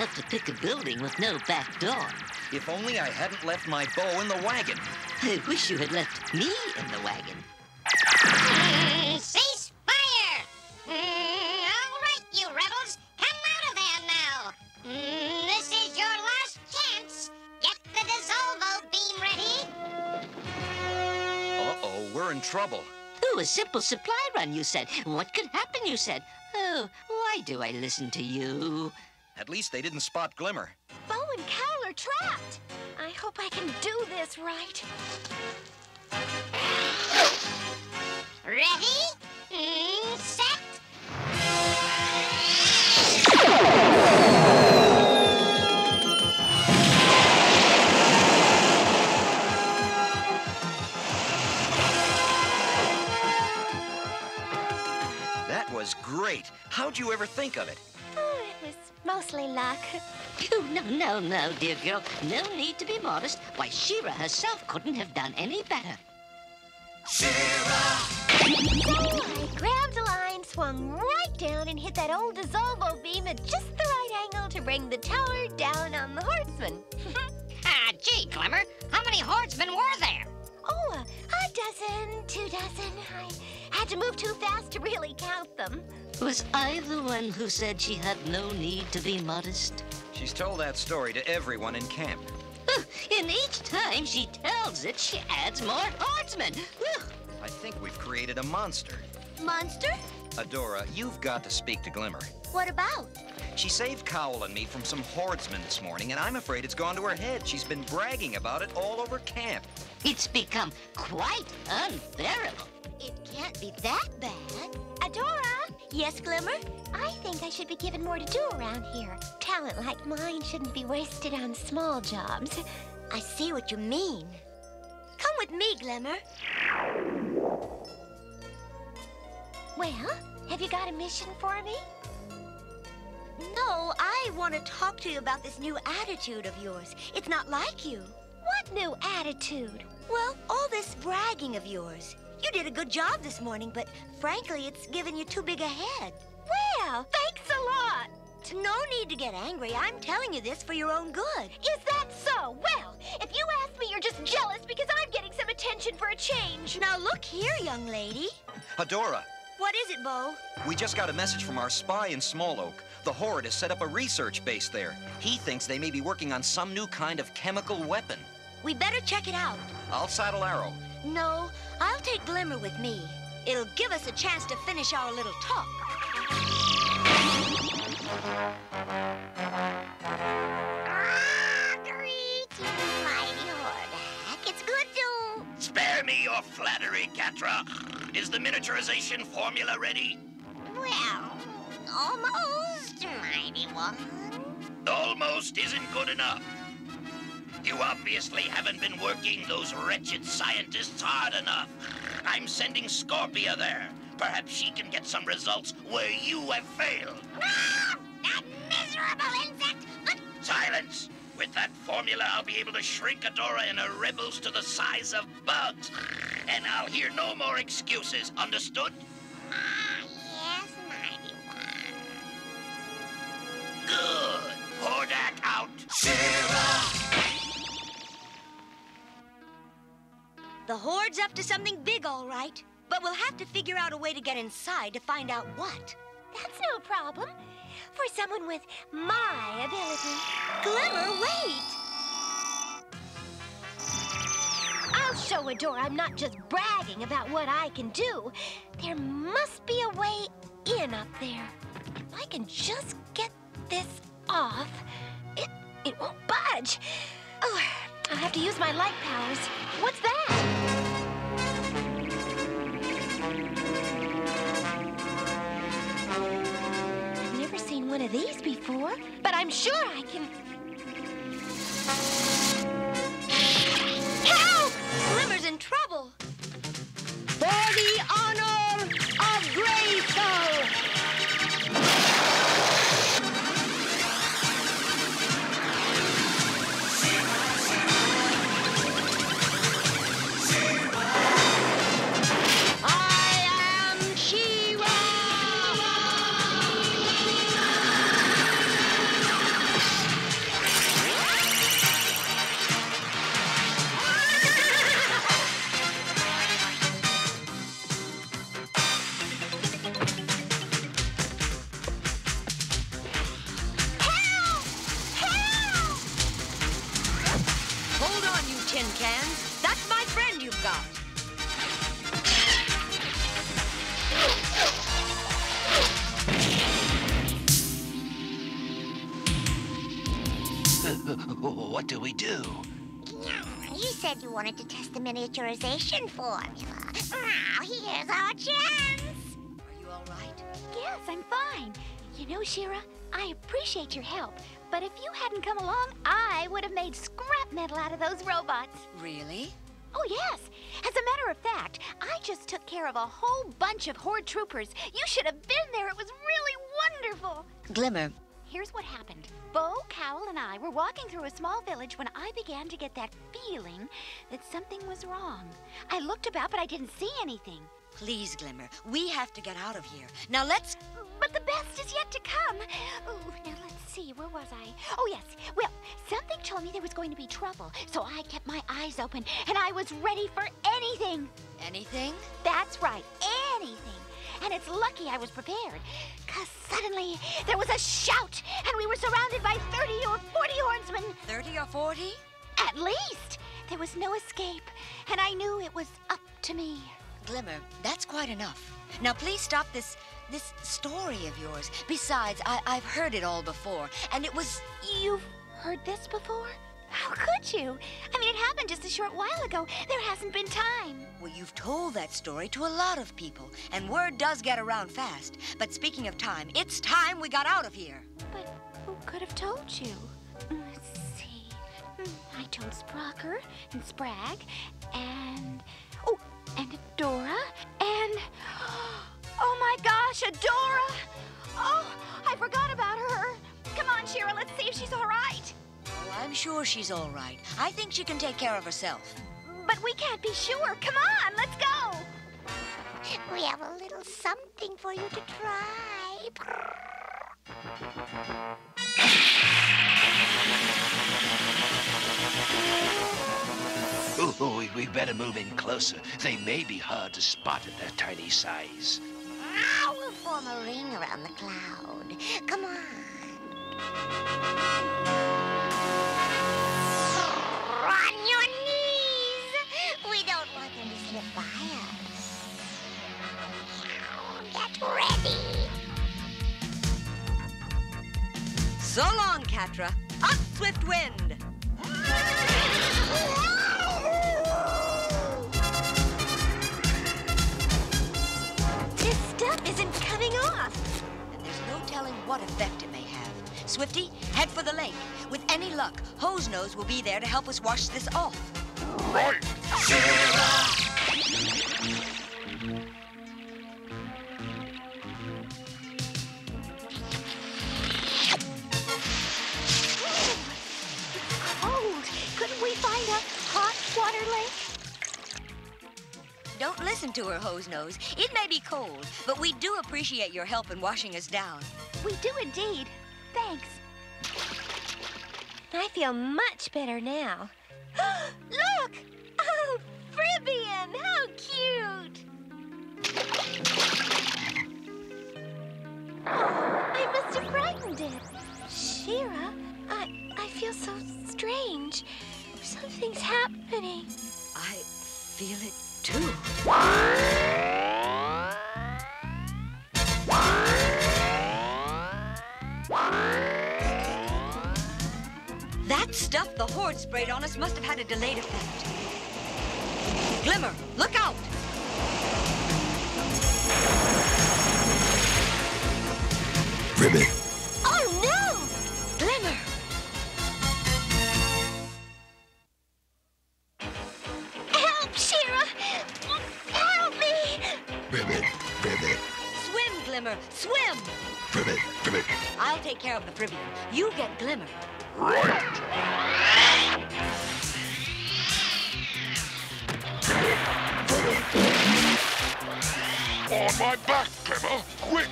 help to pick a building with no back door. If only I hadn't left my bow in the wagon. I wish you had left me in the wagon. Cease fire! All right, you rebels, come out of there now. This is your last chance. Get the Dissolvo beam ready. Uh-oh, we're in trouble. Oh, a simple supply run, you said. What could happen, you said. Oh, why do I listen to you? At least they didn't spot Glimmer. Bo and Cal are trapped. I hope I can do this right. Ready? Set. That was great. How'd you ever think of it? Oh, it was mostly luck. Oh, no, dear girl. No need to be modest. Why, She-Ra herself couldn't have done any better. So I grabbed a line, swung right down, and hit that old Dissolvo beam at just the right angle to bring the tower down on the horseman. Gee, Glimmer, how many horsemen were there? Oh, a dozen, 2 dozen. I had to move too fast to really count them. Was I the one who said she had no need to be modest? She's told that story to everyone in camp. And each time she tells it, she adds more horsemen. I think we've created a monster. Monster? Adora, you've got to speak to Glimmer. What about? She saved Cowl and me from some hordemen this morning, and I'm afraid it's gone to her head. She's been bragging about it all over camp. It's become quite unbearable. It can't be that bad. Adora! Yes, Glimmer? I think I should be given more to do around here. Talent like mine shouldn't be wasted on small jobs. I see what you mean. Come with me, Glimmer. Well, have you got a mission for me? No, I want to talk to you about this new attitude of yours. It's not like you. What new attitude? Well, all this bragging of yours. You did a good job this morning, but frankly, it's given you too big a head. Well, thanks a lot. No need to get angry. I'm telling you this for your own good. Is that so? Well, if you ask me, you're just jealous because I'm getting some attention for a change. Now look here, young lady. Adora, What is it, Bo? we just got a message from our spy in Small Oak. The Horde has set up a research base there. He thinks they may be working on some new kind of chemical weapon. We better check it out. I'll saddle Arrow. No, I'll take Glimmer with me. It'll give us a chance to finish our little talk. Greetings, mighty Hordak. It's good to... Spare me your flattery, Catra. Is the miniaturization formula ready? Well, almost, mighty one. Almost isn't good enough. You obviously haven't been working those wretched scientists hard enough. I'm sending Scorpia there. Perhaps she can get some results where you have failed. Ah, that miserable insect! Silence! With that formula, I'll be able to shrink Adora and her rebels to the size of bugs. And I'll hear no more excuses. Understood? Yes, mighty one. Good. Hordak out. The Horde's up to something big, all right. But we'll have to figure out a way to get inside to find out what. That's no problem. For someone with my ability. Glimmer, wait! I'll show Adora I'm not just bragging about what I can do. There must be a way in up there. If I can just get this off, it won't budge. Oh, I'll have to use my light powers. What's that? I've never seen one of these before, but I'm sure I can... Help! Glimmer's in trouble. For the honor of Grayskull! cans. That's my friend you've got. What do we do? You said you wanted to test the miniaturization formula. Now, here's our chance. Are you all right? Yes, I'm fine. You know, She-Ra, I appreciate your help, but if you hadn't come along, I would have made scrap metal out of those robots. Really? Oh, yes. As a matter of fact, I just took care of a whole bunch of Horde troopers. You should have been there. It was really wonderful. Glimmer, Here's what happened. Bo, Cowl, and I were walking through a small village when I began to get that feeling that something was wrong. I looked about, but I didn't see anything. please, Glimmer. We have to get out of here. Now let's... But the best is yet to come. Oh, now let's see. Where was I? Oh, yes. Well, something told me there was going to be trouble, so I kept my eyes open, and I was ready for anything. Anything? That's right, anything. And it's lucky I was prepared, because suddenly there was a shout, and we were surrounded by 30 or 40 horsemen. 30 or 40? At least. There was no escape, and I knew it was up to me. Glimmer, that's quite enough. Now please stop this story of yours. Besides, I've heard it all before, and it was... You've heard this before? How could you? I mean, it happened just a short while ago. There hasn't been time. Well, you've told that story to a lot of people, and word does get around fast. But speaking of time, it's time we got out of here. But who could have told you? Let's see. I told Sprocker and Sprag and... Oh, and Adora and... Oh my gosh, Adora! Oh, I forgot about her. Come on, She-Ra, let's see if she's all right. Oh, I'm sure she's all right. I think she can take care of herself. But we can't be sure. Come on, let's go. We have a little something for you to try. Oh, we better move in closer. They may be hard to spot at their tiny size. Now we'll form a ring around the cloud. Come on. On your knees. We don't want them to slip by us. Get ready. So long, Catra. Up, swift wind! This stuff isn't coming off. And there's no telling what effect it may have. Swifty, head for the lake. With any luck, Hose Nose will be there to help us wash this off. Right. Cold. Couldn't we find a hot water lake? Don't listen to her, Hose Nose. It may be cold, but we do appreciate your help in washing us down. We do indeed. Thanks. I feel much better now. Look! Oh, Fribbian! How cute! Oh, I must have frightened it. She-Ra, I feel so strange. Something's happening. I feel it too. That stuff the Horde sprayed on us must have had a delayed effect. Glimmer, look out! Ribbit! Oh, no! Glimmer! Help, She-Ra! Help me! Ribbit! Ribbit! Swim, Glimmer, swim! Ribbit! Ribbit! I'll take care of the Fribbian. You get Glimmer. On my back, Glimmer! Quick!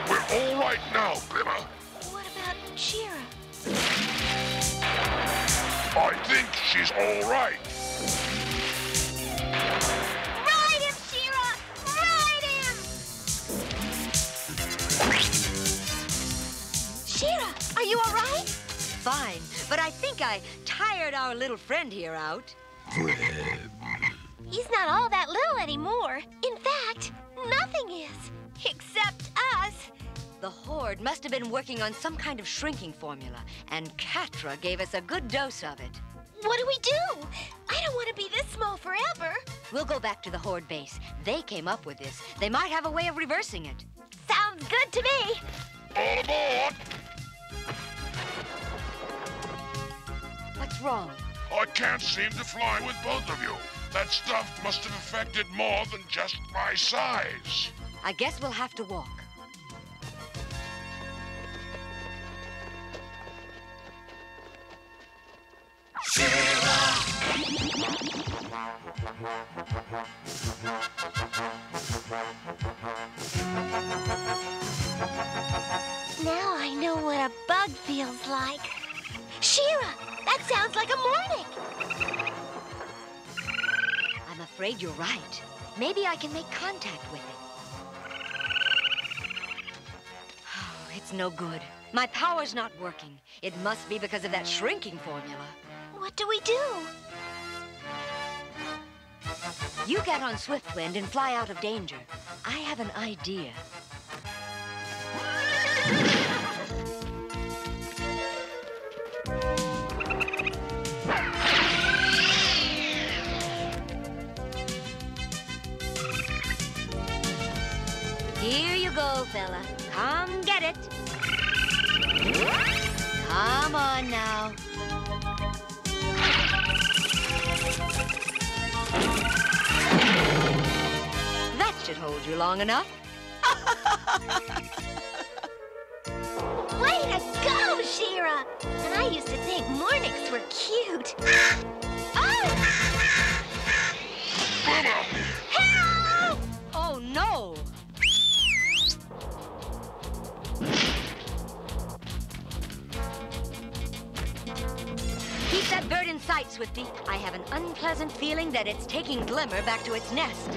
We're all right now, Glimmer. What about She-Ra? I think she's all right. Ride him, She-Ra! Ride him! Are you all right? Fine, but I think I tired our little friend here out. He's not all that little anymore. In fact, nothing is. Except us. The Horde must have been working on some kind of shrinking formula, and Catra gave us a good dose of it. What do we do? I don't want to be this small forever. We'll go back to the Horde base. They came up with this. They might have a way of reversing it. Sounds good to me. All aboard! What's wrong? I can't seem to fly with both of you. That stuff must have affected more than just my size. I guess we'll have to walk. Now I know what a bug feels like. Shira, that sounds like a morning. I'm afraid you're right. Maybe I can make contact with it. Oh, it's no good. My power's not working. It must be because of that shrinking formula. What do we do? You get on Swiftwind and fly out of danger. I have an idea. Here you go, fella. Come get it. Come on now. That should hold you long enough. Way to go, Shira! And I used to think Mornix were cute. Oh! Help! Oh, no! Keep that bird in sight, Swifty. I have an unpleasant feeling that it's taking Glimmer back to its nest.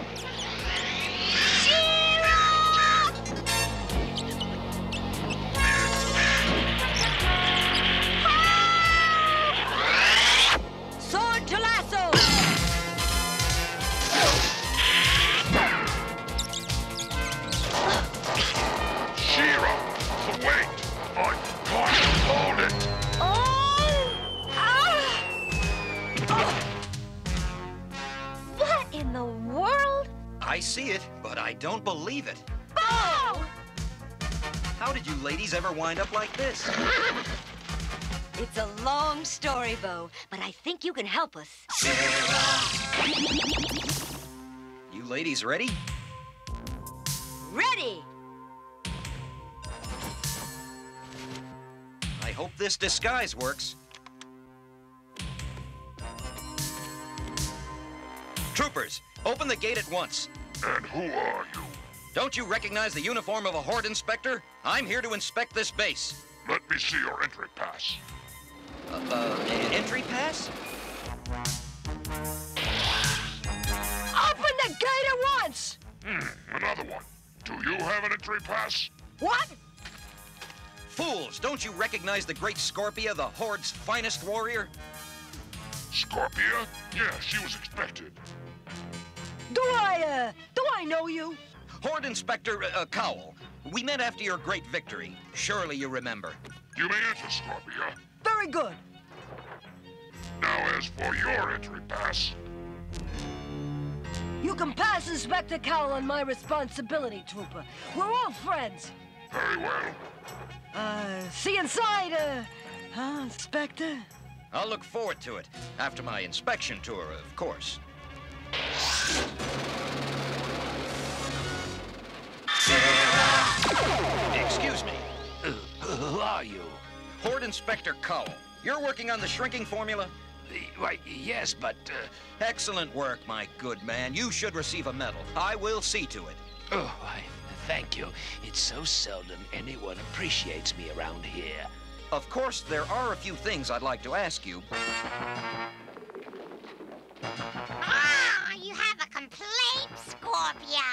Sword to lasso! Shira! Wait! I can't hold it! What in the world? I see it, but I don't believe it. Oh! How did you ladies ever wind up like this? It's a long story, Bo, but I think you can help us. You ladies ready? Ready! I hope this disguise works. Troopers, open the gate at once. And who are you? Don't you recognize the uniform of a Horde inspector? I'm here to inspect this base. Let me see your entry pass. Entry pass? Open the gate at once! Another one. Do you have an entry pass? What? Fools, don't you recognize the great Scorpia, the Horde's finest warrior? Scorpia? Yeah, she was expected. Do I know you? Horde Inspector Cowell. We met after your great victory. Surely you remember. You may enter, Scorpia. Very good. Now, as for your entry pass, You can pass Inspector Cowell on my responsibility, Trooper. We're all friends. very well. See you inside, Inspector? I'll look forward to it. After my inspection tour, of course. Excuse me. Who are you? Horde Inspector Cowell. You're working on the shrinking formula? Why, yes, but, Excellent work, my good man. You should receive a medal. I will see to it. Oh, thank you. It's so seldom anyone appreciates me around here. Of course, there are a few things I'd like to ask you. Ah, you have a complaint, Scorpia.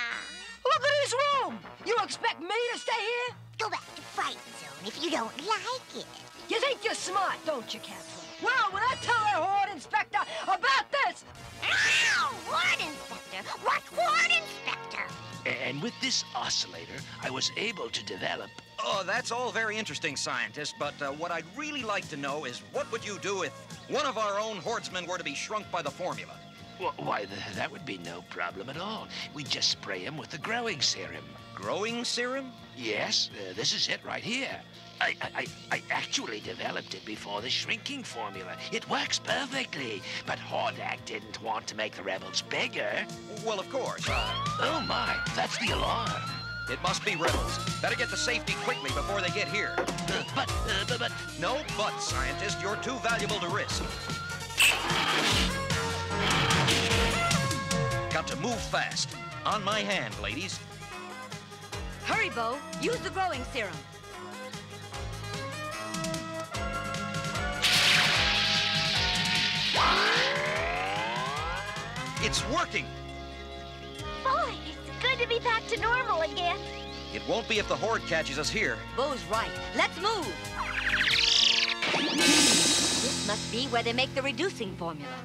Look at this room! You expect me to stay here? Go back to Fright Zone if you don't like it. You think you're smart, don't you, Captain? Well, when I tell our Horde Inspector about this... Ow! Horde Inspector? What Horde Inspector? And with this oscillator, I was able to develop... Oh, that's all very interesting, scientist, but what I'd really like to know is what would you do if one of our own Hordesmen were to be shrunk by the formula? Why, that would be no problem at all. We'd just spray him with the growing serum. Growing serum? Yes, this is it right here. I actually developed it before the shrinking formula. It works perfectly, but Hordak didn't want to make the rebels bigger. Well, of course. Oh my, that's the alarm. It must be rebels. Better get to safety quickly before they get here. But... No but, scientist. You're too valuable to risk. Got to move fast. On my hand, ladies. Hurry, Bo. Use the growing serum. It's working! Boy, it's good to be back to normal again. It won't be if the Horde catches us here. Bo's right. Let's move. This must be where they make the reducing formula.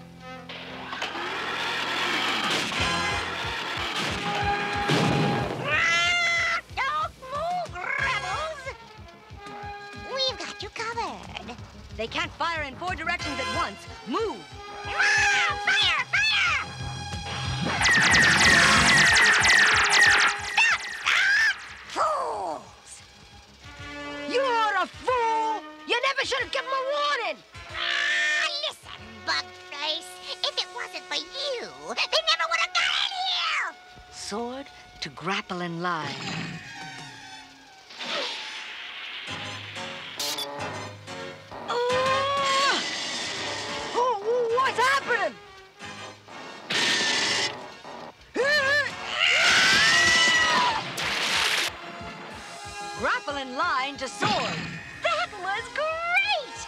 Don't move, rebels! We've got you covered. They can't fire in 4 directions at once. Move! Fire! Fire! Fools! You're a fool! You never should have given him a warning! Listen, Bugface. If it wasn't for you, they never would have got in here! Sword to grapple and lie. What's happening? Grappling line to sword. That was great!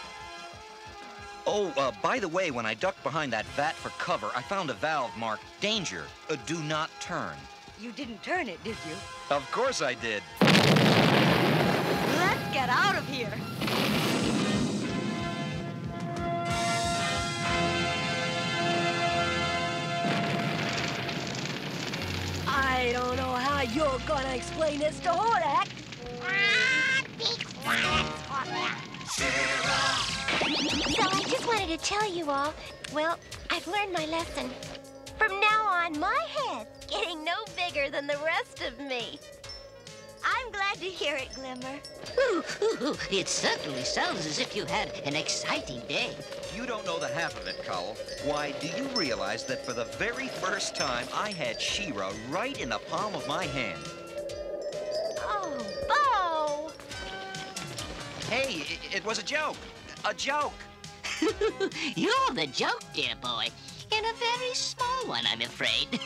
Oh, by the way, when I ducked behind that vat for cover, I found a valve marked Danger. Do not turn. You didn't turn it, did you? Of course I did. Let's get out of here. I don't know how you're gonna explain this to Hordak. Be quiet, Scorpia. So I just wanted to tell you all, well, I've learned my lesson. From now on, my head's getting no bigger than the rest of me. I'm glad to hear it, Glimmer. Ooh, it certainly sounds as if you had an exciting day. You don't know the half of it, Cowell. Why, do you realize that for the very first time, I had She-Ra right in the palm of my hand? Oh, Bo! Hey, it was a joke. A joke. You're the joke, dear boy. And a very small one, I'm afraid.